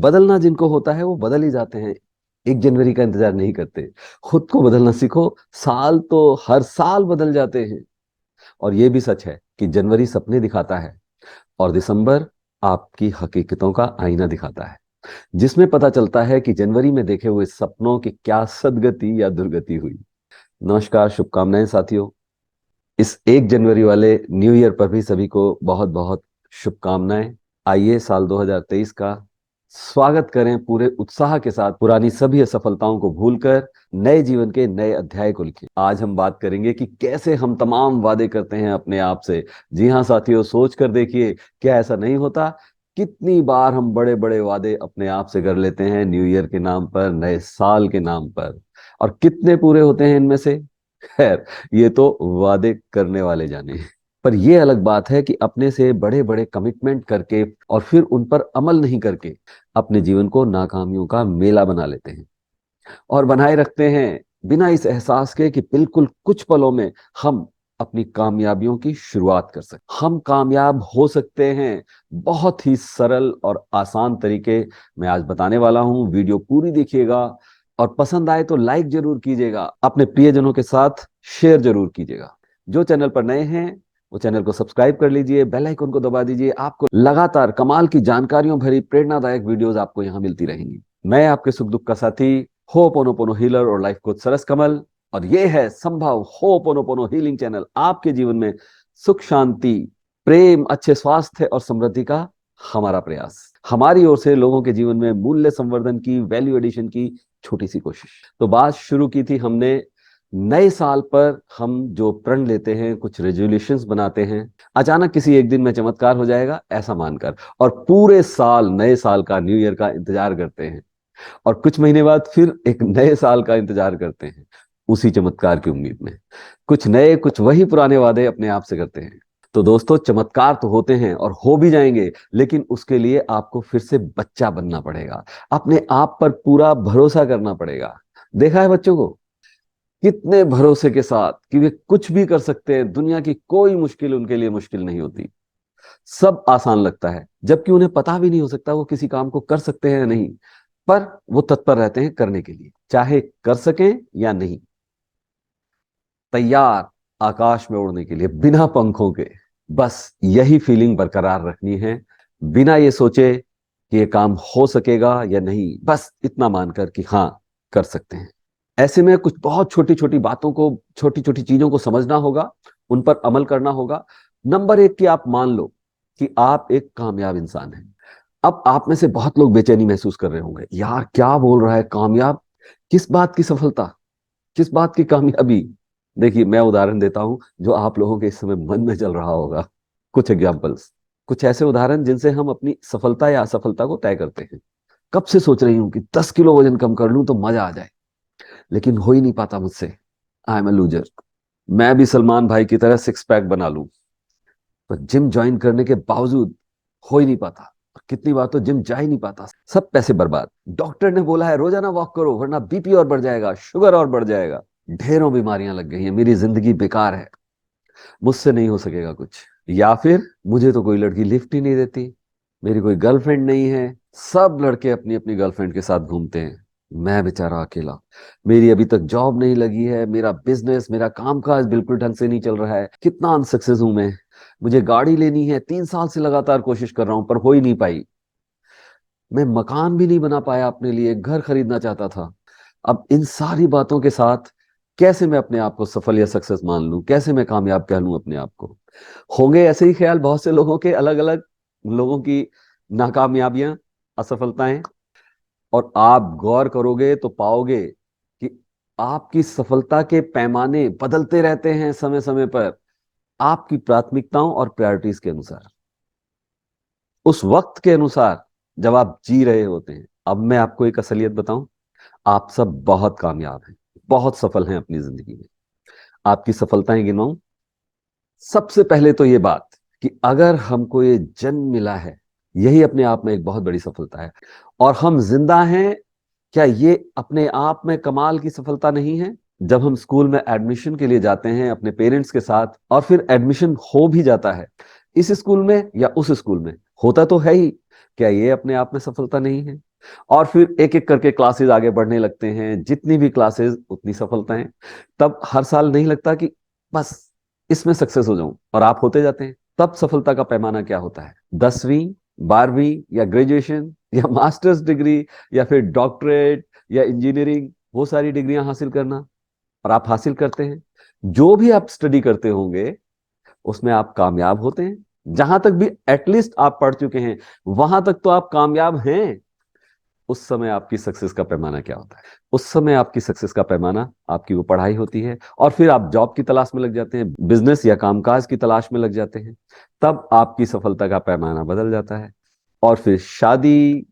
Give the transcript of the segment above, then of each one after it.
बदलना जिनको होता है वो बदल ही जाते हैं, 1 जनवरी का इंतजार नहीं करते। खुद को बदलना सीखो, साल तो हर साल बदल जाते हैं। और ये भी सच है कि जनवरी सपने दिखाता है और दिसंबर आपकी हकीकतों का आईना दिखाता है, जिसमें पता चलता है कि जनवरी में देखे हुए सपनों की क्या सदगति या दुर्गति हुई। नमस्कार, शुभकामनाएं साथियों। इस 1 जनवरी वाले न्यू ईयर पर भी सभी को बहुत बहुत शुभकामनाएं। आइए साल 2023 का स्वागत करें पूरे उत्साह के साथ, पुरानी सभी असफलताओं को भूलकर नए जीवन के नए अध्याय को लिखें। आज हम बात करेंगे कि कैसे हम तमाम वादे करते हैं अपने आप से। जी हाँ साथियों, सोच कर देखिए, क्या ऐसा नहीं होता? कितनी बार हम बड़े बड़े वादे अपने आप से कर लेते हैं न्यू ईयर के नाम पर, नए साल के नाम पर, और कितने पूरे होते हैं इनमें से? खैर, ये तो वादे करने वाले जाने। पर यह अलग बात है कि अपने से बड़े बड़े कमिटमेंट करके और फिर उन पर अमल नहीं करके अपने जीवन को नाकामियों का मेला बना लेते हैं और बनाए रखते हैं, बिना इस एहसास के कि बिल्कुल कुछ पलों में हम अपनी कामयाबियों की शुरुआत कर सकते। हम कामयाब हो सकते हैं बहुत ही सरल और आसान तरीके मैं आज बताने वाला हूं। वीडियो पूरी देखिएगा और पसंद आए तो लाइक जरूर कीजिएगा, अपने प्रियजनों के साथ शेयर जरूर कीजिएगा। जो चैनल पर नए हैं वो चैनल को सब्सक्राइब कर लीजिए, बेल आइकन को दबा दीजिए। आपको लगातार कमाल की जानकारियों भरी प्रेरणादायक वीडियोस आपको यहाँ मिलती रहेंगी। मैं आपके सुख दुख का साथी होपोनोपोनो हीलर और लाइफ कोच सरस कमल, और ये है संभव होपोनोपोनो हीलिंग चैनल, आपके जीवन में सुख शांति, प्रेम, अच्छे स्वास्थ्य और समृद्धि का हमारा प्रयास। हमारी ओर से लोगों के जीवन में मूल्य संवर्धन की, वैल्यू एडिशन की छोटी सी कोशिश। तो बात शुरू की थी हमने नए साल पर। हम जो प्रण लेते हैं, कुछ रेजोल्यूशंस बनाते हैं, अचानक किसी एक दिन में चमत्कार हो जाएगा ऐसा मानकर, और पूरे साल नए साल का, न्यू ईयर का इंतजार करते हैं, और कुछ महीने बाद फिर एक नए साल का इंतजार करते हैं उसी चमत्कार की उम्मीद में। कुछ नए, कुछ वही पुराने वादे अपने आप से करते हैं। तो दोस्तों, चमत्कार तो होते हैं और हो भी जाएंगे, लेकिन उसके लिए आपको फिर से बच्चा बनना पड़ेगा, अपने आप पर पूरा भरोसा करना पड़ेगा। देखा है बच्चों को कितने भरोसे के साथ कि वे कुछ भी कर सकते हैं, दुनिया की कोई मुश्किल उनके लिए मुश्किल नहीं होती, सब आसान लगता है, जबकि उन्हें पता भी नहीं हो सकता वो किसी काम को कर सकते हैं या नहीं, पर वो तत्पर रहते हैं करने के लिए, चाहे कर सकें या नहीं। तैयार आकाश में उड़ने के लिए बिना पंखों के। बस यही फीलिंग बरकरार रखनी है, बिना ये सोचे कि ये काम हो सकेगा या नहीं, बस इतना मानकर कि हाँ, कर सकते हैं। ऐसे में कुछ बहुत छोटी छोटी बातों को, छोटी छोटी चीजों को समझना होगा, उन पर अमल करना होगा। नंबर 1 कि आप मान लो कि आप एक कामयाब इंसान हैं। अब आप में से बहुत लोग बेचैनी महसूस कर रहे होंगे, यार क्या बोल रहा है, कामयाब? किस बात की सफलता, किस बात की कामयाबी? देखिए, मैं उदाहरण देता हूं जो आप लोगों के इस समय मन में चल रहा होगा। कुछ एग्जाम्पल्स, कुछ ऐसे उदाहरण जिनसे हम अपनी सफलता या असफलता को तय करते हैं। कब से सोच रही हूं कि 10 किलो वजन कम कर लूं तो मजा आ जाए, लेकिन हो ही नहीं पाता मुझसे। I am a loser. मैं भी सलमान भाई की तरह 6 पैक बना लूं, पर जिम ज्वाइन करने के बावजूद हो ही नहीं पाता, और कितनी बार तो जिम जा ही नहीं पाता, सब पैसे बर्बाद। डॉक्टर ने बोला है रोजाना वॉक करो वरना बीपी और बढ़ जाएगा, शुगर और बढ़ जाएगा, ढेरों बीमारियां लग गई हैं, मेरी जिंदगी बेकार है, मुझसे नहीं हो सकेगा कुछ। या फिर मुझे तो कोई लड़की लिफ्ट ही नहीं देती, मेरी कोई गर्लफ्रेंड नहीं है, सब लड़के अपनी अपनी गर्लफ्रेंड के साथ घूमते हैं, मैं बेचारा अकेला, मेरी अभी तक जॉब नहीं लगी है, मेरा बिजनेस, मेरा कामकाज बिल्कुल ढंग से नहीं चल रहा है, कितना अनसक्सेस हूं मैं, मुझे गाड़ी लेनी है, 3 साल से लगातार कोशिश कर रहा हूं पर हो ही नहीं पाई, मैं मकान भी नहीं बना पाया अपने लिए, घर खरीदना चाहता था। अब इन सारी बातों के साथ कैसे मैं अपने आप को सफल या सक्सेस मान लूं, कैसे मैं कामयाब कह लूं अपने आप को? होंगे ऐसे ही ख्याल बहुत से लोगों के, अलग अलग लोगों की नाकामयाबियां, असफलताएं, और आप गौर करोगे तो पाओगे कि आपकी सफलता के पैमाने बदलते रहते हैं समय समय पर, आपकी प्राथमिकताओं और प्रायोरिटीज के अनुसार, उस वक्त के अनुसार जब आप जी रहे होते हैं। अब मैं आपको एक असलियत बताऊं, आप सब बहुत कामयाब हैं, बहुत सफल हैं अपनी जिंदगी में। आपकी सफलताएं गिनाऊं? सबसे पहले तो ये बात कि अगर हमको ये जन्म मिला है, यही अपने आप में एक बहुत बड़ी सफलता है, और हम जिंदा हैं, क्या ये अपने आप में कमाल की सफलता नहीं है? जब हम स्कूल में एडमिशन के लिए जाते हैं अपने पेरेंट्स के साथ, और फिर एडमिशन हो भी जाता है, इस स्कूल में या उस स्कूल में, होता तो है ही, क्या ये अपने आप में सफलता नहीं है? और फिर एक एक करके क्लासेस आगे बढ़ने लगते हैं, जितनी भी क्लासेस उतनी सफलताएं। तब हर साल नहीं लगता कि बस इसमें सक्सेस हो जाऊं, और आप होते जाते हैं। तब सफलता का पैमाना क्या होता है? 10वीं, 12वीं, या ग्रेजुएशन, या मास्टर्स डिग्री, या फिर डॉक्टरेट, या इंजीनियरिंग, वो सारी डिग्रियां हासिल करना। और आप हासिल करते हैं। जो भी आप स्टडी करते होंगे उसमें आप कामयाब होते हैं। जहां तक भी एटलीस्ट आप पढ़ चुके हैं वहां तक तो आप कामयाब हैं। उस समय आपकी सक्सेस का पैमाना क्या होता है? उस समय आपकी सक्सेस का पैमाना आपकी वो पढ़ाई होती है, और फिर आप जॉब की तलाश में लग जाते हैं, बिजनेस या कामकाज की तलाश में लग जाते हैं। तब आपकी सफलता का पैमाना बदल जाता है। और फिर शादी,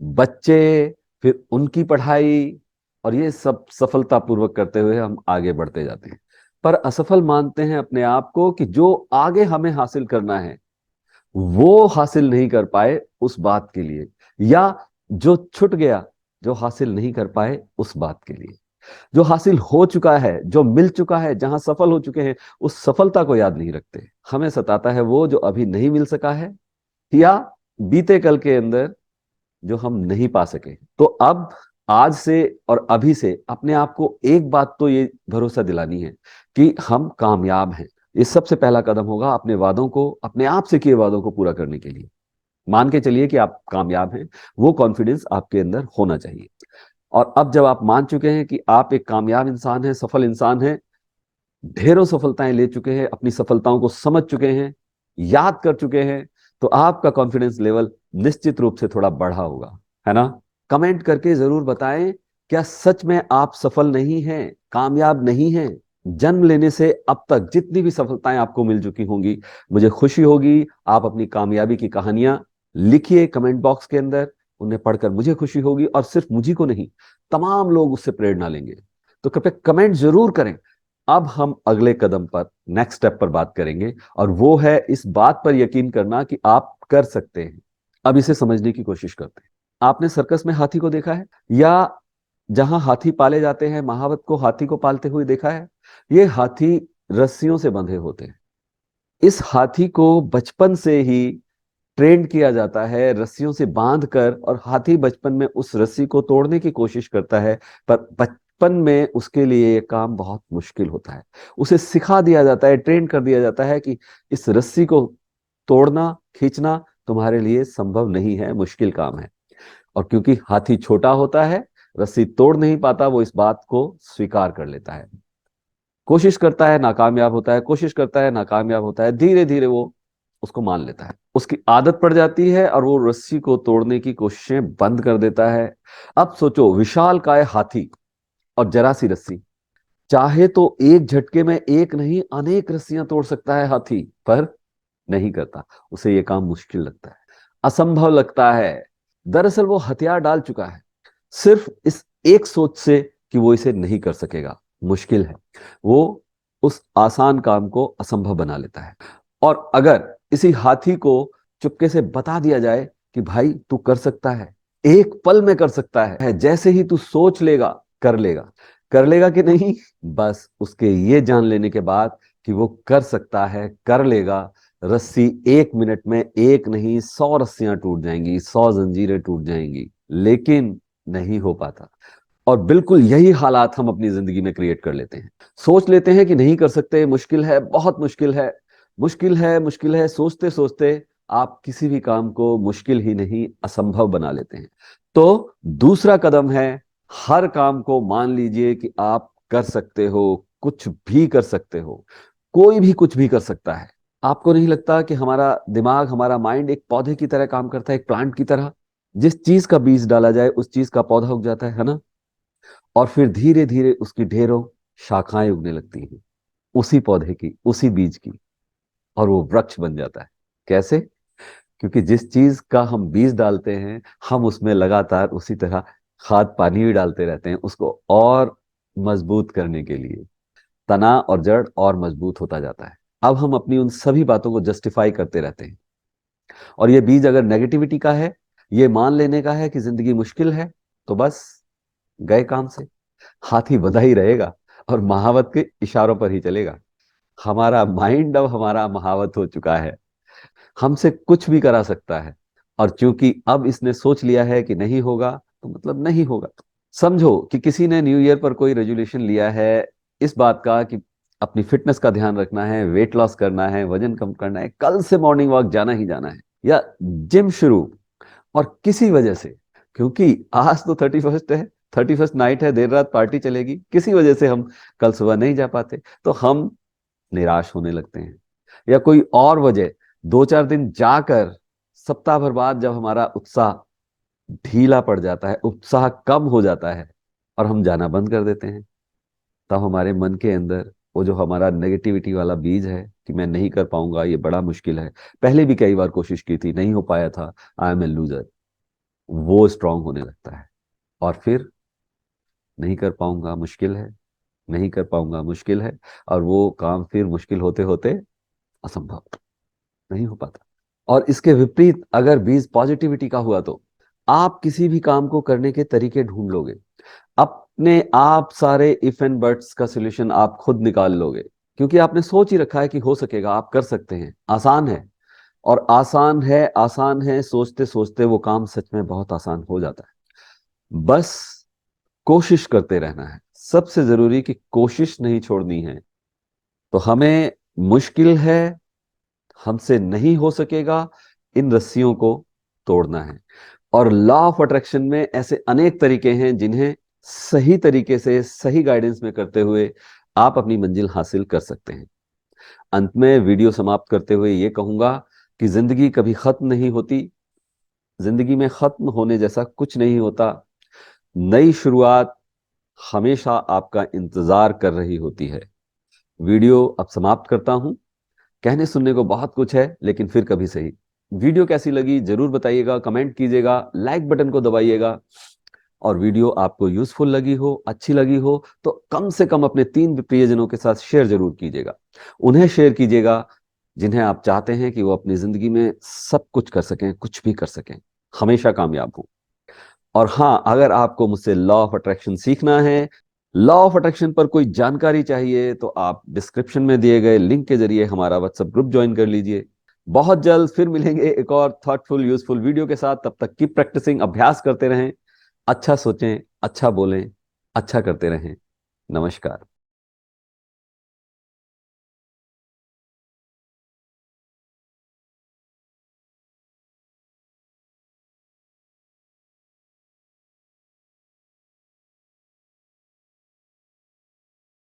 बच्चे, फिर उनकी पढ़ाई, और ये सब सफलतापूर्वक करते हुए हम आगे बढ़ते जाते हैं। पर असफल मानते हैं अपने आप को कि जो आगे हमें हासिल करना है वो हासिल नहीं कर पाए उस बात के लिए, या जो छूट गया, जो हासिल नहीं कर पाए उस बात के लिए। जो हासिल हो चुका है, जो मिल चुका है, जहां सफल हो चुके हैं, उस सफलता को याद नहीं रखते। हमें सताता है वो जो अभी नहीं मिल सका है, या बीते कल के अंदर जो हम नहीं पा सके। तो अब आज से और अभी से अपने आप को एक बात तो ये भरोसा दिलानी है कि हम कामयाब हैं। ये सबसे पहला कदम होगा अपने वादों को, अपने आप से किए वादों को पूरा करने के लिए। मान के चलिए कि आप कामयाब हैं, वो कॉन्फिडेंस आपके अंदर होना चाहिए। और अब जब आप मान चुके हैं कि आप एक कामयाब इंसान हैं, सफल इंसान हैं, ढेरों सफलताएं ले चुके हैं, अपनी सफलताओं को समझ चुके हैं, याद कर चुके हैं, तो आपका कॉन्फिडेंस लेवल निश्चित रूप से थोड़ा बढ़ा होगा, है ना? कमेंट करके जरूर बताएं, क्या सच में आप सफल नहीं हैं, कामयाब नहीं हैं? जन्म लेने से अब तक जितनी भी सफलताएं आपको मिल चुकी होंगी, मुझे खुशी होगी आप अपनी कामयाबी की कहानियां लिखिए कमेंट बॉक्स के अंदर। उन्हें पढ़कर मुझे खुशी होगी, और सिर्फ मुझी को नहीं, तमाम लोग उससे प्रेरणा लेंगे। तो कृपया कमेंट जरूर करें। अब हम अगले कदम पर, नेक्स्ट स्टेप पर बात करेंगे, और वो है इस बात पर यकीन करना कि आप कर सकते हैं। अब इसे समझने की कोशिश करते हैं। आपने सर्कस में हाथी को देखा है, या जहां हाथी पाले जाते हैं महावत को हाथी को पालते हुए देखा है? ये हाथी रस्सियों से बंधे होते हैं। इस हाथी को बचपन से ही ट्रेंड किया जाता है रस्सियों से बांध कर, और हाथी बचपन में उस रस्सी को तोड़ने की कोशिश करता है, पर बचपन में उसके लिए ये काम बहुत मुश्किल होता है। उसे सिखा दिया जाता है, ट्रेन कर दिया जाता है कि इस रस्सी को तोड़ना, खींचना तुम्हारे लिए संभव नहीं है, मुश्किल काम है। और क्योंकि हाथी छोटा होता है, रस्सी तोड़ नहीं पाता, वो इस बात को स्वीकार कर लेता है। कोशिश करता है, नाकामयाब होता है, कोशिश करता है, नाकामयाब होता है, धीरे धीरे वो उसको मान लेता है, उसकी आदत पड़ जाती है, और वो रस्सी को तोड़ने की कोशिशें बंद कर देता है। अब सोचो, विशालकाय हाथी और जरा सी रस्सी, चाहे तो एक झटके में एक नहीं अनेक रस्सियां तोड़ सकता है हाथी, पर नहीं करता। उसे ये काम मुश्किल लगता है, असंभव लगता है। दरअसल वो हथियार डाल चुका है, सिर्फ इस एक सोच से कि वो इसे नहीं कर सकेगा, मुश्किल है। वो उस आसान काम को असंभव बना लेता है। और अगर इसी हाथी को चुपके से बता दिया जाए कि भाई तू कर सकता है, एक पल में कर सकता है, जैसे ही तू सोच लेगा कर लेगा। कर लेगा कि नहीं, बस उसके ये जान लेने के बाद कि वो कर सकता है, कर लेगा, रस्सी 1 मिनट में एक नहीं 100 रस्सियां टूट जाएंगी, 100 जंजीरें टूट जाएंगी, लेकिन नहीं हो पाता। और बिल्कुल यही हालात हम अपनी जिंदगी में क्रिएट कर लेते हैं। सोच लेते हैं कि नहीं कर सकते, मुश्किल है, बहुत मुश्किल है, मुश्किल है, मुश्किल है, सोचते सोचते आप किसी भी काम को मुश्किल ही नहीं असंभव बना लेते हैं। तो दूसरा कदम है, हर काम को मान लीजिए कि आप कर सकते हो, कुछ भी कर सकते हो, कोई भी कुछ भी कर सकता है। आपको नहीं लगता कि हमारा दिमाग, हमारा माइंड एक पौधे की तरह काम करता है, एक प्लांट की तरह? जिस चीज का बीज डाला जाए उस चीज का पौधा उग जाता है ना? और फिर धीरे धीरे उसकी ढेरों शाखाएं उगने लगती हैं, उसी पौधे की, उसी बीज की, और वो वृक्ष बन जाता है। कैसे? क्योंकि जिस चीज का हम बीज डालते हैं, हम उसमें लगातार उसी तरह खाद पानी भी डालते रहते हैं, उसको और मजबूत करने के लिए। तना और जड़ और मजबूत होता जाता है। अब हम अपनी उन सभी बातों को जस्टिफाई करते रहते हैं। और ये बीज अगर नेगेटिविटी का है, ये मान लेने का है कि जिंदगी मुश्किल है, तो बस गए काम से। हाथी बंधा ही रहेगा, और महावत के इशारों पर ही चलेगा। हमारा माइंड अब हमारा महावत हो चुका है, हमसे कुछ भी करा सकता है। और चूंकि अब इसने सोच लिया है कि नहीं होगा, तो मतलब नहीं होगा। समझो कि किसी ने न्यू ईयर पर कोई रेजोल्यूशन लिया है इस बात का कि अपनी फिटनेस का ध्यान रखना है, वेट लॉस करना है, वजन कम करना है, कल से मॉर्निंग वॉक जाना ही जाना है, या जिम शुरू, और किसी वजह से, क्योंकि आज तो 31st है, 31st नाइट है, देर रात पार्टी चलेगी, किसी वजह से हम कल सुबह नहीं जा पाते, तो हम निराश होने लगते हैं। या कोई और वजह, 2-4 दिन जाकर सप्ताह भर बाद जब हमारा उत्साह ढीला पड़ जाता है, उत्साह कम हो जाता है और हम जाना बंद कर देते हैं, तब हमारे मन के अंदर वो जो हमारा नेगेटिविटी वाला बीज है कि मैं नहीं कर पाऊंगा, ये बड़ा मुश्किल है, पहले भी कई बार कोशिश की थी, नहीं हो पाया था, आई एम ए लूजर, वो स्ट्रांग होने लगता है। और फिर नहीं कर पाऊंगा, मुश्किल है, नहीं कर पाऊंगा, मुश्किल है, और वो काम फिर मुश्किल होते होते असंभव, नहीं हो पाता। और इसके विपरीत अगर बीज पॉजिटिविटी का हुआ, तो आप किसी भी काम को करने के तरीके ढूंढ लोगे, अपने आप सारे इफ एंड बट्स का सॉल्यूशन आप खुद निकाल लोगे, क्योंकि आपने सोच ही रखा है कि हो सकेगा, आप कर सकते हैं, आसान है। और आसान है, आसान है सोचते सोचते वो काम सच में बहुत आसान हो जाता है। बस कोशिश करते रहना है, सबसे जरूरी कि कोशिश नहीं छोड़नी है। तो हमें मुश्किल है, हमसे नहीं हो सकेगा, इन रस्सियों को तोड़ना है। और लॉ ऑफ अट्रैक्शन में ऐसे अनेक तरीके हैं जिन्हें सही तरीके से, सही गाइडेंस में करते हुए आप अपनी मंजिल हासिल कर सकते हैं। अंत में वीडियो समाप्त करते हुए ये कहूंगा कि जिंदगी कभी खत्म नहीं होती, जिंदगी में खत्म होने जैसा कुछ नहीं होता, नई शुरुआत हमेशा आपका इंतजार कर रही होती है। वीडियो अब समाप्त करता हूं। कहने सुनने को बहुत कुछ है, लेकिन फिर कभी सही। वीडियो कैसी लगी जरूर बताइएगा, कमेंट कीजिएगा, लाइक बटन को दबाइएगा। और वीडियो आपको यूजफुल लगी हो, अच्छी लगी हो, तो कम से कम अपने 3 प्रियजनों के साथ शेयर जरूर कीजिएगा। उन्हें शेयर कीजिएगा जिन्हें आप चाहते हैं कि वो अपनी जिंदगी में सब कुछ कर सकें, कुछ भी कर सकें, हमेशा कामयाब हो। और हाँ, अगर आपको मुझसे लॉ ऑफ अट्रैक्शन सीखना है, लॉ ऑफ अट्रैक्शन पर कोई जानकारी चाहिए, तो आप डिस्क्रिप्शन में दिए गए लिंक के जरिए हमारा व्हाट्सएप ग्रुप ज्वाइन कर लीजिए। बहुत जल्द फिर मिलेंगे एक और थॉटफुल यूजफुल वीडियो के साथ। तब तक की प्रैक्टिसिंग, अभ्यास करते रहें, अच्छा सोचें, अच्छा बोलें, अच्छा करते रहें। नमस्कार।